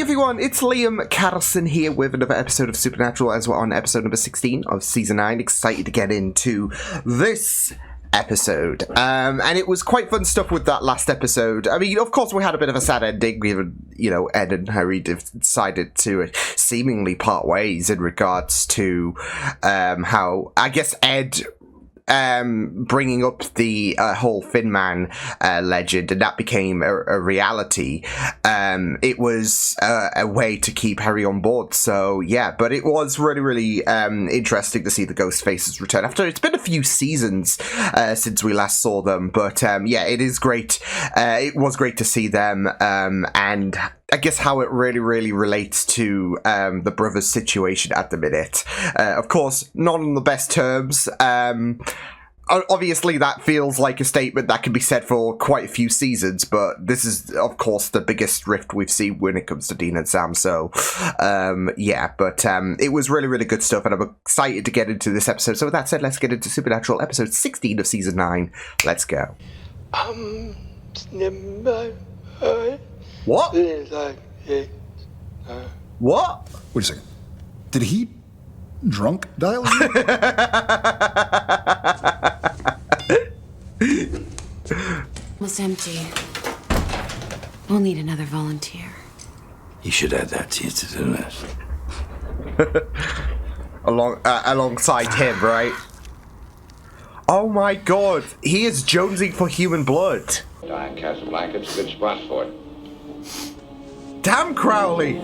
everyone, it's Liam Catterson here with another episode of Supernatural as we're on episode number 16 of season 9. Excited to get into this episode. And it was quite fun stuff with that last episode. I mean, of course, we had a bit of a sad ending given, Ed and Harry decided to seemingly part ways in regards to how, I guess, Ed bringing up the whole Thin Man legend, and that became a reality. It was a way to keep Harry on board. So yeah, but it was really interesting to see the ghost faces return after it's been a few seasons since we last saw them. But yeah, it is great. It was great to see them, and I guess how it really relates to the brothers' situation at the minute. Of course, not on the best terms. Obviously, that feels like a statement that can be said for quite a few seasons, but this is, of course, the biggest rift we've seen when it comes to Dean and Sam. So, yeah, but it was really good stuff, and I'm excited to get into this episode. So with that said, let's get into Supernatural episode 16 of season 9. Let's go. What? What? Wait a second. Did he drunk dial you? Almost empty. We'll need another volunteer. You should add that to your to-do list. Alongside him, right? Oh my god, he is jonesing for human blood. Dying Casablanca's a good spot for it. Damn, Crowley!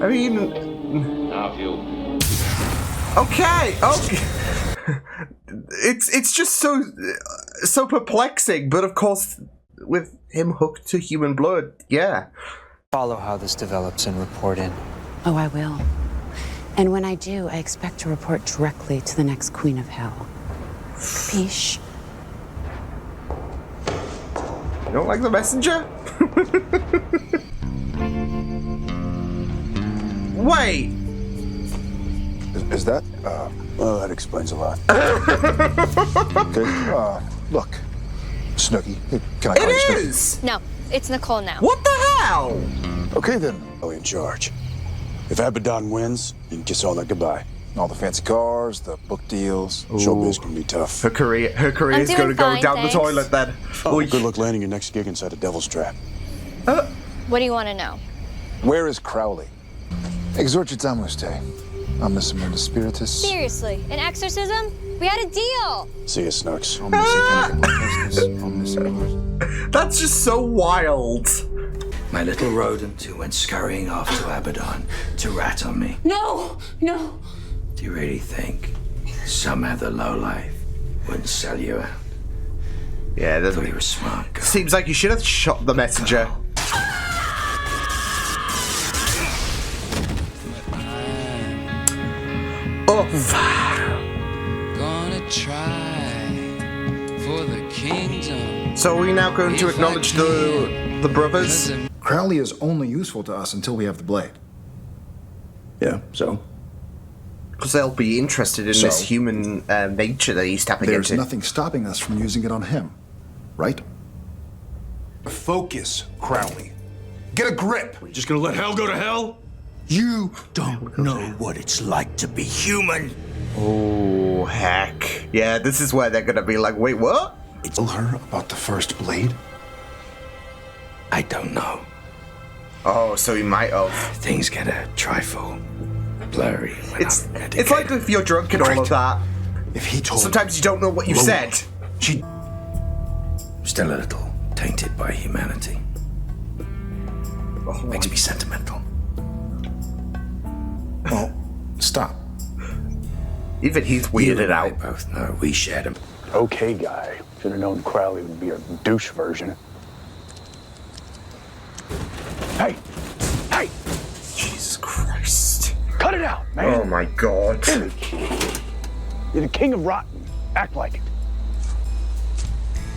I mean... Now if you... Okay! It's just so perplexing, but of course, with him hooked to human blood, yeah. Follow how this develops and report in. Oh, I will. And when I do, I expect to report directly to the next Queen of Hell. Capiche? You don't like the messenger? Wait! Is that? Well, that explains a lot. Okay, look. Snooky. Can I call you It Snooky? is! No, it's Nicole now. What the hell? Okay, then. I'll be in charge. If Abaddon wins, you can kiss all that goodbye. All the fancy cars, the book deals. Showbiz can be tough. Her career is going to go fine, down thanks. the toilet then. Oh, good luck landing your next gig inside a devil's trap. What do you want to know? Where is Crowley? Exorcitamuste. Omniscimus Spiritus. Seriously, an exorcism? We had a deal. See you, Snooks. That's just so wild. My little rodent who went scurrying off to Abaddon to rat on me. No! No! Do you really think some other lowlife wouldn't sell you out? Yeah, I thought he was smart. Girl. seems like you should have shot the messenger. Gonna try for the kingdom. So are we now going to acknowledge the brothers? Crowley is only useful to us until we have the blade. Yeah, so? Because they'll be interested in this human nature that he's tapping There's into. nothing stopping us from using it on him, right? Focus, Crowley. Get a grip. We're just gonna let hell go to hell? You Don't know what it's like to be human. Oh, heck. Yeah, this is where they're going to be like, wait, what? Tell her about the first blade? I don't know. Oh, so he might have. Things get a trifle blurry. When It's I'm it's like if you're drunk and all of that. If he told Sometimes you don't know what you've said. she still a little tainted by humanity. Oh, Makes me sentimental. well, stop. even he's weirded You and I out. both know we shared him. Okay, guy. Should have known Crowley would be a douche version. Hey! Hey! Jesus Christ. Cut it out, man! Oh my god. You're the king of rotten. Act like it.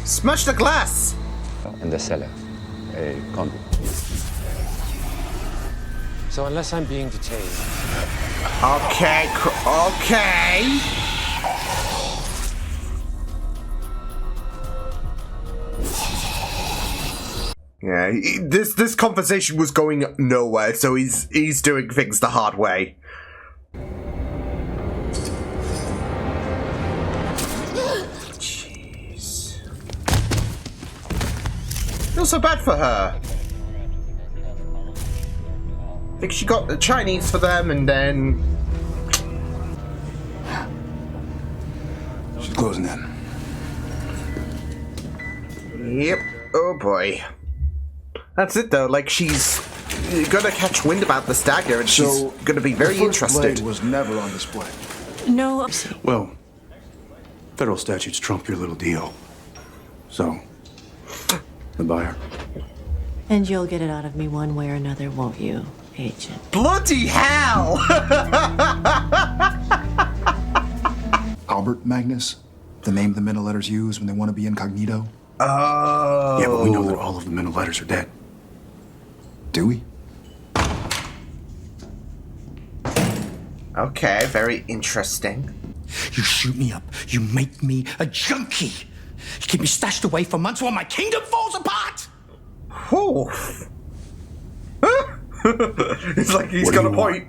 Smash the glass! In the cellar, a convict. So unless I'm being detained, Okay, okay. Yeah, this conversation was going nowhere, so he's doing things the hard way. Jeez. Feel so bad for her. I think she got the Chinese for them, and then She's closing in. Yep. Oh boy. That's it though. Like, she's gonna catch wind about this dagger, and she's gonna be very interested. The blade was never on display. No. Well, federal statutes trump your little deal. So, the buyer. And you'll get it out of me one way or another, won't you, Agent? Bloody hell! Albert Magnus, the name the men of letters use when they want to be incognito. Oh. Yeah, but we know that all of the men of letters are dead. Do we? Okay, very interesting. You shoot me up. You make me a junkie. You keep me stashed away for months while my kingdom falls apart. Whew. It's like he's got a point.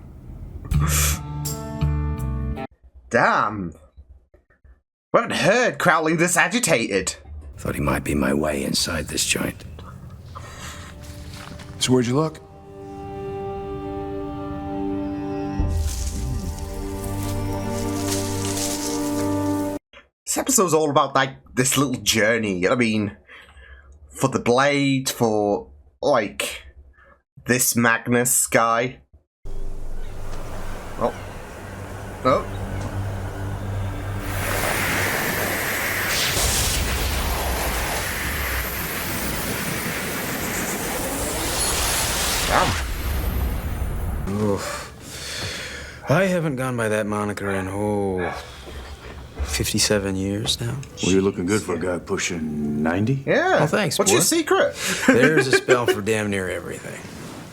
Damn. We haven't heard Crowley this agitated. Thought he might be my way inside this joint. So where'd you look? This episode's all about, like, this little journey. I mean, for the blade, for, like, this Magnus guy. Oh. Oh. Oof. I haven't gone by that moniker in, 57 years now. Well, you're looking good for a guy pushing 90. Yeah. Well, thanks, What's boy. your secret? There's a spell for damn near everything.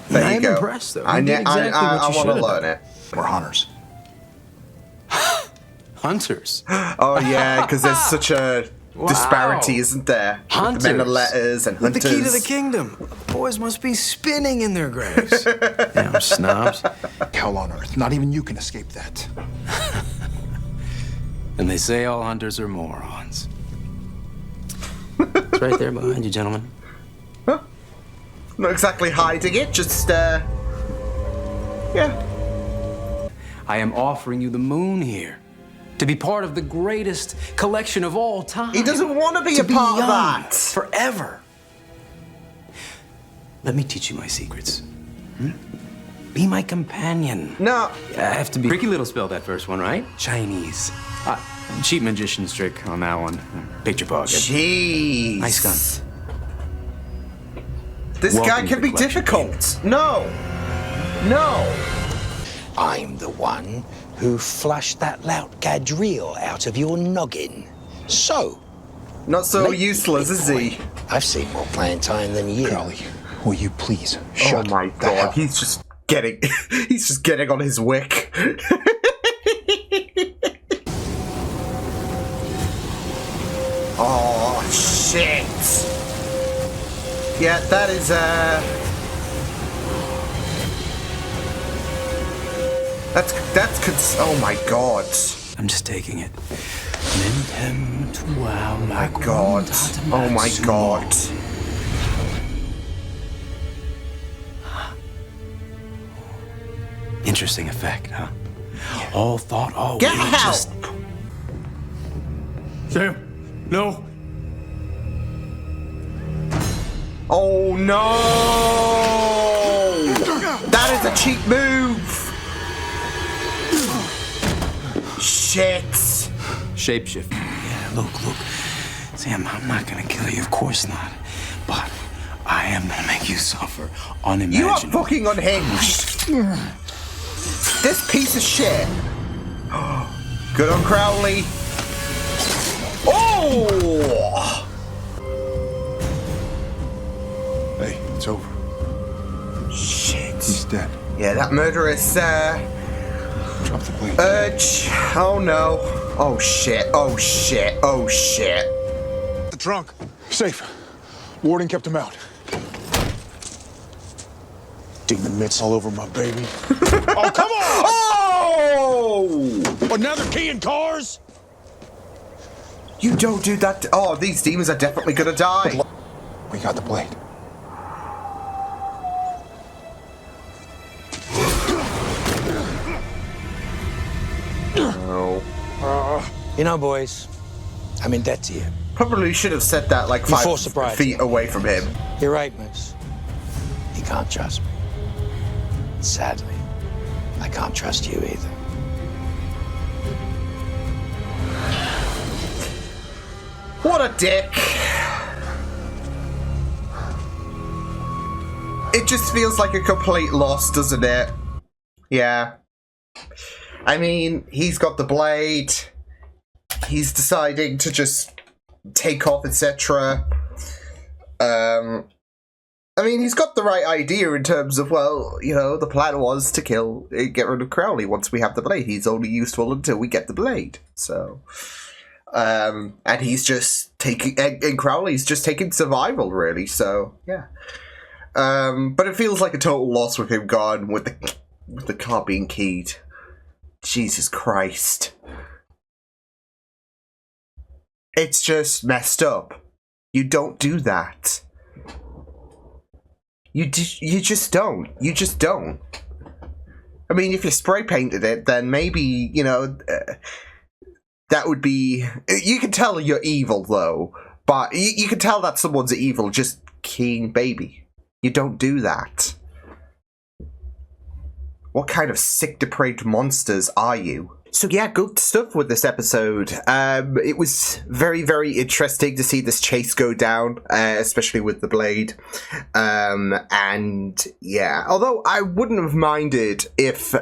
There you I'm go. impressed, though. I You did exactly what you want should to have learn done. it. We're hunters. Hunters. Oh, yeah, because there's such a disparity, isn't there? Hunters. The men of letters and With hunters. the key to the kingdom. Boys must be spinning in their graves. Damn snobs. Hell on earth. Not even you can escape that. And they say all hunters are morons. It's right there behind you, gentlemen. Huh? Not exactly hiding it, just, yeah. I am offering you the moon here. To be part of the greatest collection of all time. He doesn't want to be a part of young that. Forever. Let me teach you my secrets. Be my companion. No. I have to be. Tricky little spell, that first one, right? Chinese. Cheap magician's trick on that one. Picture pocket. Jeez. Nice gun. This guy can be difficult. No. No. I'm the one who flushed that lout gadrille out of your noggin. So. Not so useless, is he? I've seen more playing time than you. Crowley, will you please shut Oh my the god, hell. he's just getting on his wick. Oh shit. Yeah, that is oh my god. I'm just taking it. Oh my god. Oh my god. Interesting effect, huh? All thought, all Get will, help! just... Sam, no. Oh no! That is a cheap move! Shit! Shapeshift. Yeah, look. Sam, I'm not gonna kill you, of course not. But I am gonna make you suffer unimaginably. You are fucking unhinged! This piece of shit! Good on Crowley. Oh! Hey, it's over. Shit. He's dead. Yeah, that murderous, Drop the blade. urge. Oh no. Oh shit. Oh shit. Oh shit. The trunk. Safe. Warden kept him out. Demon mitts all over my baby. Oh, come on! Oh! Another key in cars? You don't do that. Oh, these demons are definitely gonna die. We got the blade. No. You know, boys, I'm in debt to you. Probably should have said that like 5 feet away from him. You're right, Moose. You can't trust me. Sadly, I can't trust you either. What a dick. It just feels like a complete loss, doesn't it? Yeah. I mean, he's got the blade. He's deciding to just take off, etc. I mean, he's got the right idea in terms of, well, you know, the plan was to get rid of Crowley once we have the blade. He's only useful until we get the blade. So, and he's just taking, and Crowley's just taking survival, really. So, yeah. But it feels like a total loss with him gone, with the car being keyed. Jesus Christ. It's just messed up. You don't do that. You just don't. You just don't. I mean, if you spray painted it, then maybe, you know, that would be... You can tell you're evil, though. But you can tell that someone's evil just keying baby. You don't do that. What kind of sick, depraved monsters are you? So yeah, good stuff with this episode. It was very, very interesting to see this chase go down, especially with the blade. And yeah, although I wouldn't have minded if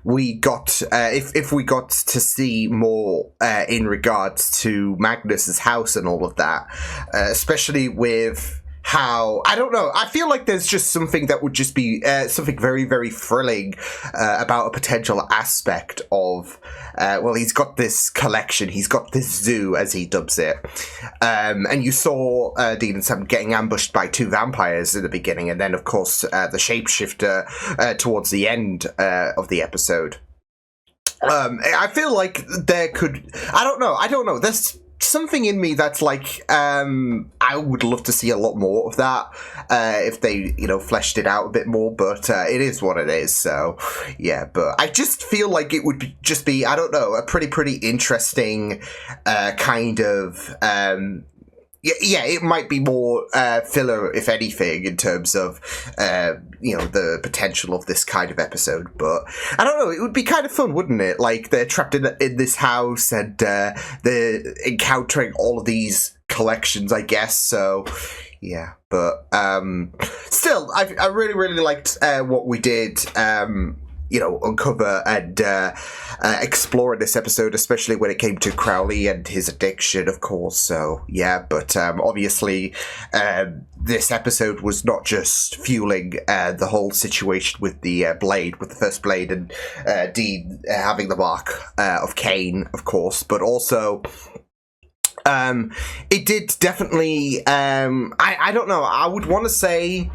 we got if we got to see more in regards to Magnus's house and all of that, especially with how, I don't know, I feel like there's just something that would just be something very, very thrilling about a potential aspect of, well, he's got this collection, he's got this zoo, as he dubs it, and you saw Dean and Sam getting ambushed by 2 vampires in the beginning, and then, of course, the shapeshifter towards the end of the episode. I feel like there could, I don't know, there's something in me that's like, I would love to see a lot more of that, if they, you know, fleshed it out a bit more, but it is what it is, so, yeah, but I just feel like it would just be, I don't know, a pretty interesting, kind of, yeah, it might be more filler, if anything, in terms of, you know, the potential of this kind of episode. But I don't know, it would be kind of fun, wouldn't it? Like, they're trapped in this house and they're encountering all of these collections, I guess. So, yeah. But still, I really, really liked what we did. You know, uncover and explore in this episode, especially when it came to Crowley and his addiction, of course. So, yeah, but obviously this episode was not just fueling the whole situation with the blade, with the first blade, and Dean having the mark of Cain, of course, but also... it did definitely, I don't know, I would want to say...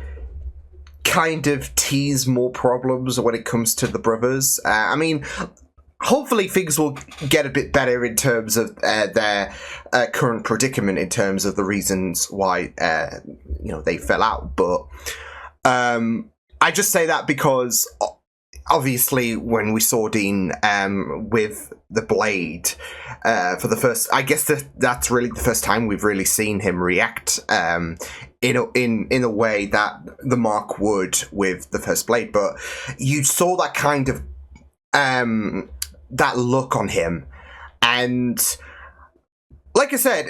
kind of tease more problems when it comes to the brothers. I mean, hopefully things will get a bit better in terms of their current predicament, in terms of the reasons why, you know, they fell out. But I just say that because obviously when we saw Dean with the blade for the first, I guess that's really the first time we've really seen him react in a way that the Mark would with the first blade, but you saw that kind of that look on him, and like I said,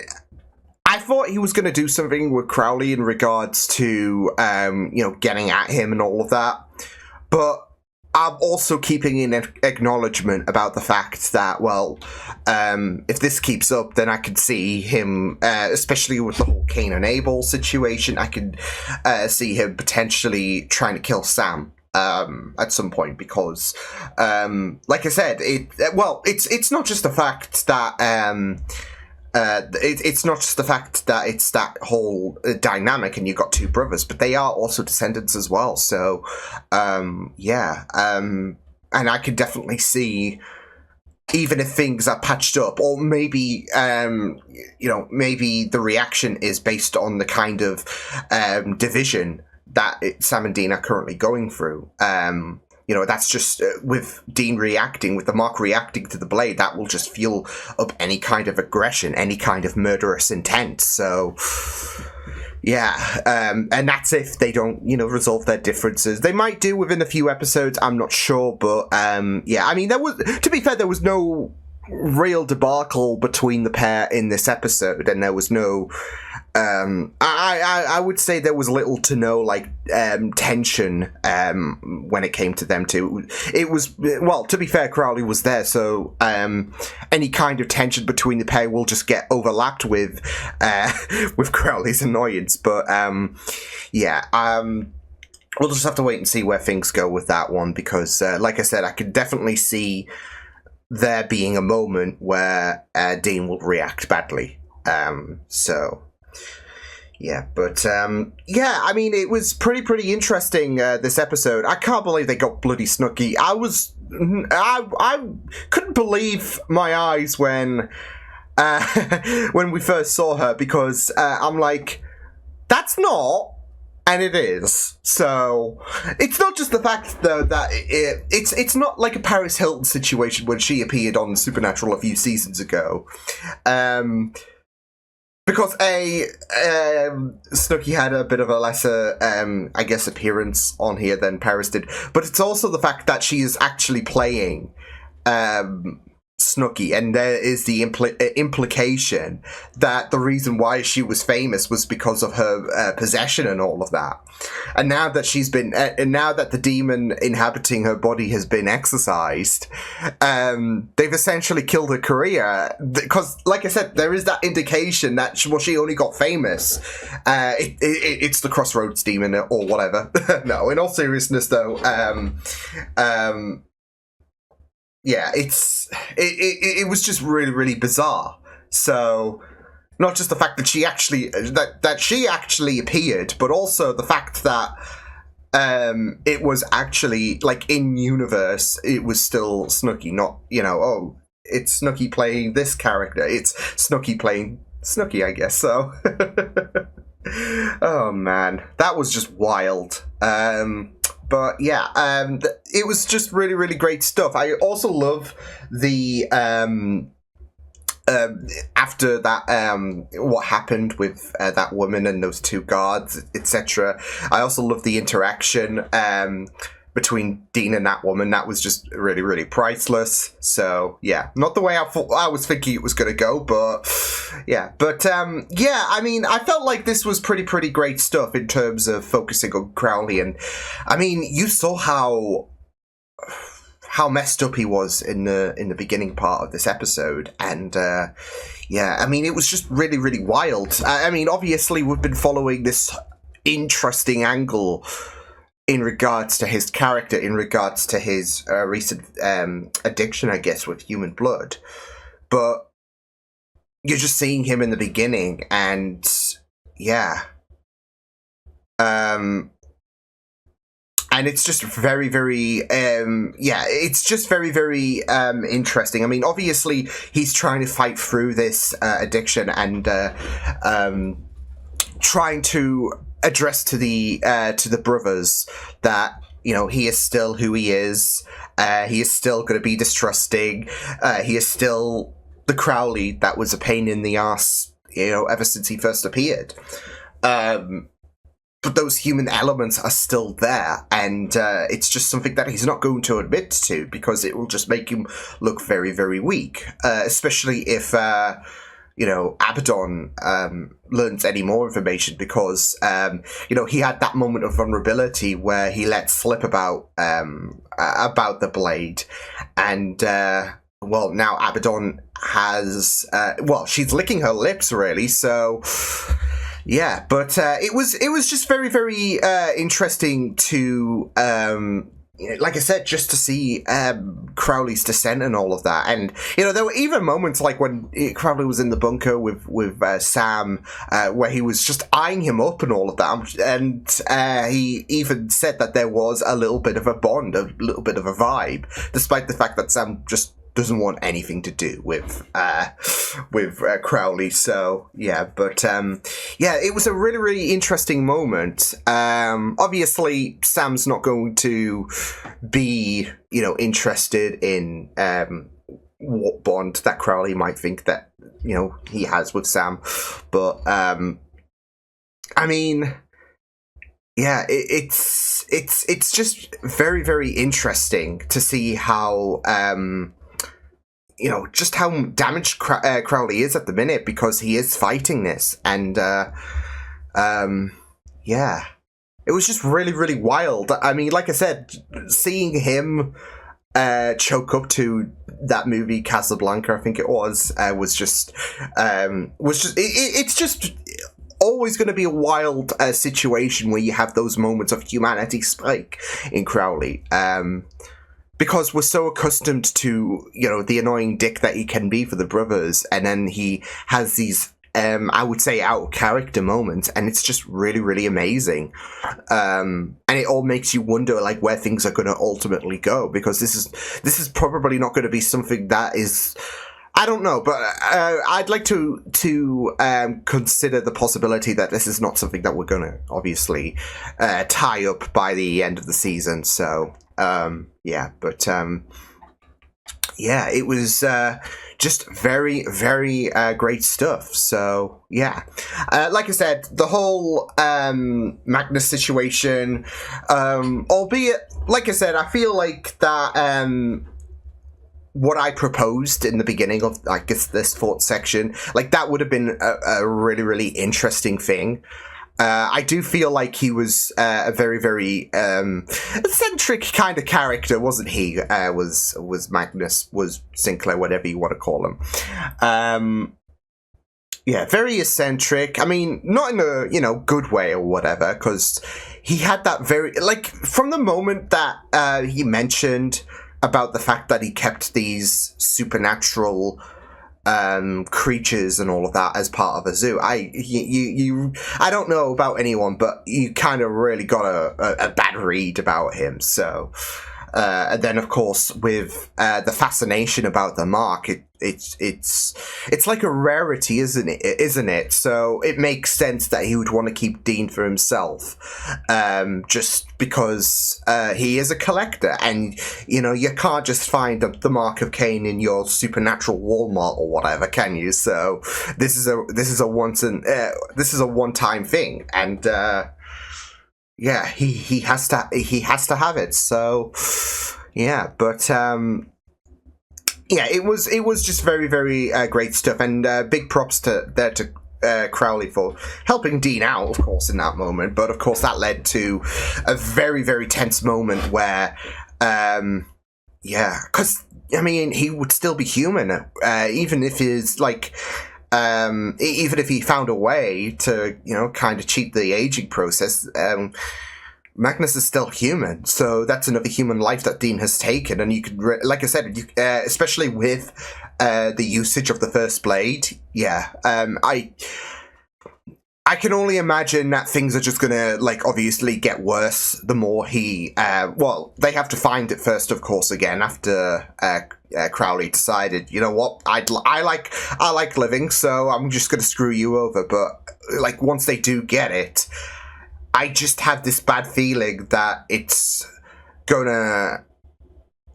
I thought he was going to do something with Crowley in regards to you know, getting at him and all of that, but I'm also keeping in acknowledgement about the fact that, well, if this keeps up, then I could see him, especially with the whole Cain and Abel situation, I could see him potentially trying to kill Sam at some point, because, like I said, it's not just the fact that it's not just the fact that it's that whole dynamic and you've got two brothers, but they are also descendants as well. So, and I could definitely see, even if things are patched up, or maybe, maybe the reaction is based on the kind of division that Sam and Dean are currently going through. That's just with Dean reacting, with the Mark reacting to the blade, that will just fuel up any kind of aggression, any kind of murderous intent. So, yeah, and that's if they don't, resolve their differences. They might do within a few episodes, I'm not sure, but, yeah, I mean, to be fair, there was no real debacle between the pair in this episode, and there was no, I would say there was little to no, tension, when it came to them two. It was, well, to be fair, Crowley was there, so, any kind of tension between the pair will just get overlapped with Crowley's annoyance, but, we'll just have to wait and see where things go with that one, because, like I said, I could definitely see there being a moment where Dean will react badly. Yeah, but I mean, it was pretty interesting, this episode. I can't believe they got bloody Snooki. I couldn't believe my eyes when we first saw her, because I'm like, that's not. And it is. So, it's not just the fact, though, that it's not like a Paris Hilton situation when she appeared on Supernatural a few seasons ago. Because, Snooki had a bit of a lesser, appearance on here than Paris did. But it's also the fact that she is actually playing, Snooki, and there is the implication that the reason why she was famous was because of her possession and all of that. And now that now that the demon inhabiting her body has been exorcised, they've essentially killed her career. Because, like I said, there is that indication that she only got famous. It's the Crossroads demon or whatever. No, in all seriousness, though. Yeah, it was just really bizarre. So, not just the fact that she actually appeared, but also the fact that it was actually, in universe, it was still Snooki, not, it's Snooki playing this character. It's Snooki playing Snooki, I guess. So, oh man, that was just wild. But yeah, it was just really great stuff. I also love the after that what happened with that woman and those two guards, etc. I also love the interaction between Dean and that woman. That was just really priceless. So yeah, not the way I was thinking it was going to go, but yeah. But yeah, I mean, I felt like this was pretty great stuff in terms of focusing on Crowley, and I mean, you saw how messed up he was in the beginning part of this episode, and yeah, I mean, it was just really wild. I mean, obviously we've been following this interesting angle in regards to his character, in regards to his recent addiction, I guess, with human blood. But you're just seeing him in the beginning, and yeah. And it's just very it's just very interesting. I mean, obviously, he's trying to fight through this addiction and trying to address to the brothers that, he is still who he is. He is still going to be distrusting. He is still the Crowley that was a pain in the ass, ever since he first appeared. But those human elements are still there, and it's just something that he's not going to admit to, because it will just make him look very weak, especially if Abaddon learns any more information, because he had that moment of vulnerability where he let slip about the blade, and well, now Abaddon has she's licking her lips, really. So yeah, but it was just very interesting to like I said, just to see Crowley's descent and all of that, and there were even moments like when Crowley was in the bunker with Sam, where he was just eyeing him up and all of that, and he even said that there was a little bit of a bond, a little bit of a vibe, despite the fact that Sam just doesn't want anything to do with Crowley. So but it was a really, really interesting moment. Obviously, Sam's not going to be interested in what bond that Crowley might think that he has with Sam, but I mean, it's just very, very interesting to see how just how damaged Crowley is at the minute, because he is fighting this, and it was just really, really wild. I mean, like I said, seeing him choke up to that movie Casablanca, I think it was just it's just always going to be a wild situation where you have those moments of humanity spike in Crowley. Because we're so accustomed to, the annoying dick that he can be for the brothers, and then he has these, I would say, out of character moments, and it's just really, really amazing. And it all makes you wonder, like, where things are going to ultimately go, because this is probably not going to be something that is, I don't know, but I'd like to consider the possibility that this is not something that we're going to obviously tie up by the end of the season. So it was just very, very great stuff. So like I said, the whole Magnus situation, albeit, like I said, I feel like that what I proposed in the beginning of, I guess, this fourth section, like, that would have been a really, really interesting thing. I do feel like he was a very, very eccentric kind of character, wasn't he? Was Magnus, was Sinclair, whatever you want to call him. Very eccentric. I mean, not in a good way or whatever, because he had that very, like, from the moment that he mentioned about the fact that he kept these supernatural creatures and all of that as part of a zoo. I don't know about anyone, but you kind of really got a bad read about him. So, and then of course with the fascination about the mark, it's like a rarity, isn't it? So it makes sense that he would want to keep Dean for himself, just because he is a collector, and you can't just find the mark of Cain in your supernatural Walmart or whatever, can you? So this is a one-time thing, and he has to have it. So but it was just very, very great stuff, and big props to Crowley for helping Dean out, of course, in that moment. But of course, that led to a very, very tense moment where, because I mean, he would still be human, even if he's like. Even if he found a way to, kind of cheat the aging process, Magnus is still human, so that's another human life that Dean has taken, and you could, like I said, especially with the usage of the first blade, I can only imagine that things are just gonna, like, obviously get worse the more he, they have to find it first, of course, again, after Crowley decided, you know what, I like living, so I'm just gonna screw you over. But, like, once they do get it, I just have this bad feeling that it's gonna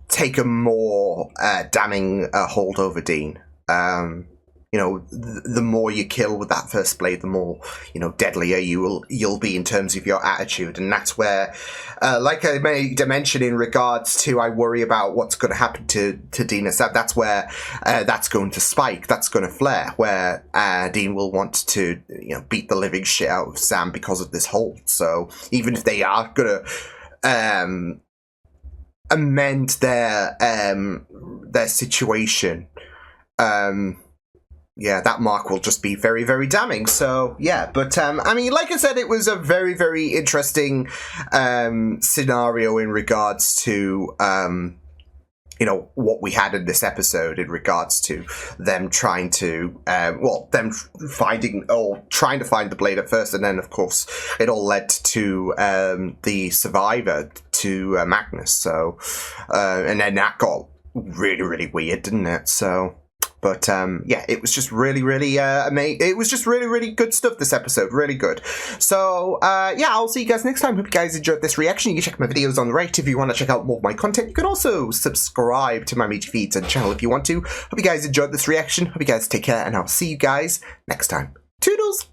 take a more damning hold over Dean. The more you kill with that first blade, the more, deadlier you'll be in terms of your attitude. And that's where, like I made a mention in regards to, I worry about what's going to happen to Dean and Sam. That's where that's going to spike. That's going to flare, where Dean will want to, beat the living shit out of Sam because of this hold. So even if they are going to amend their situation, yeah, that mark will just be very, very damning. So, yeah, but, I mean, like I said, it was a very, very interesting scenario in regards to, you know, what we had in this episode in regards to them trying to, them finding, or trying to find the blade at first, and then, of course, it all led to the survivor, to Magnus, so, and then that got really, really weird, didn't it? So... But, yeah, it was just really, really amazing. It was just really, really good stuff, this episode. Really good. So, yeah, I'll see you guys next time. Hope you guys enjoyed this reaction. You can check my videos on the right if you want to check out more of my content. You can also subscribe to my media feeds and channel if you want to. Hope you guys enjoyed this reaction. Hope you guys take care, and I'll see you guys next time. Toodles!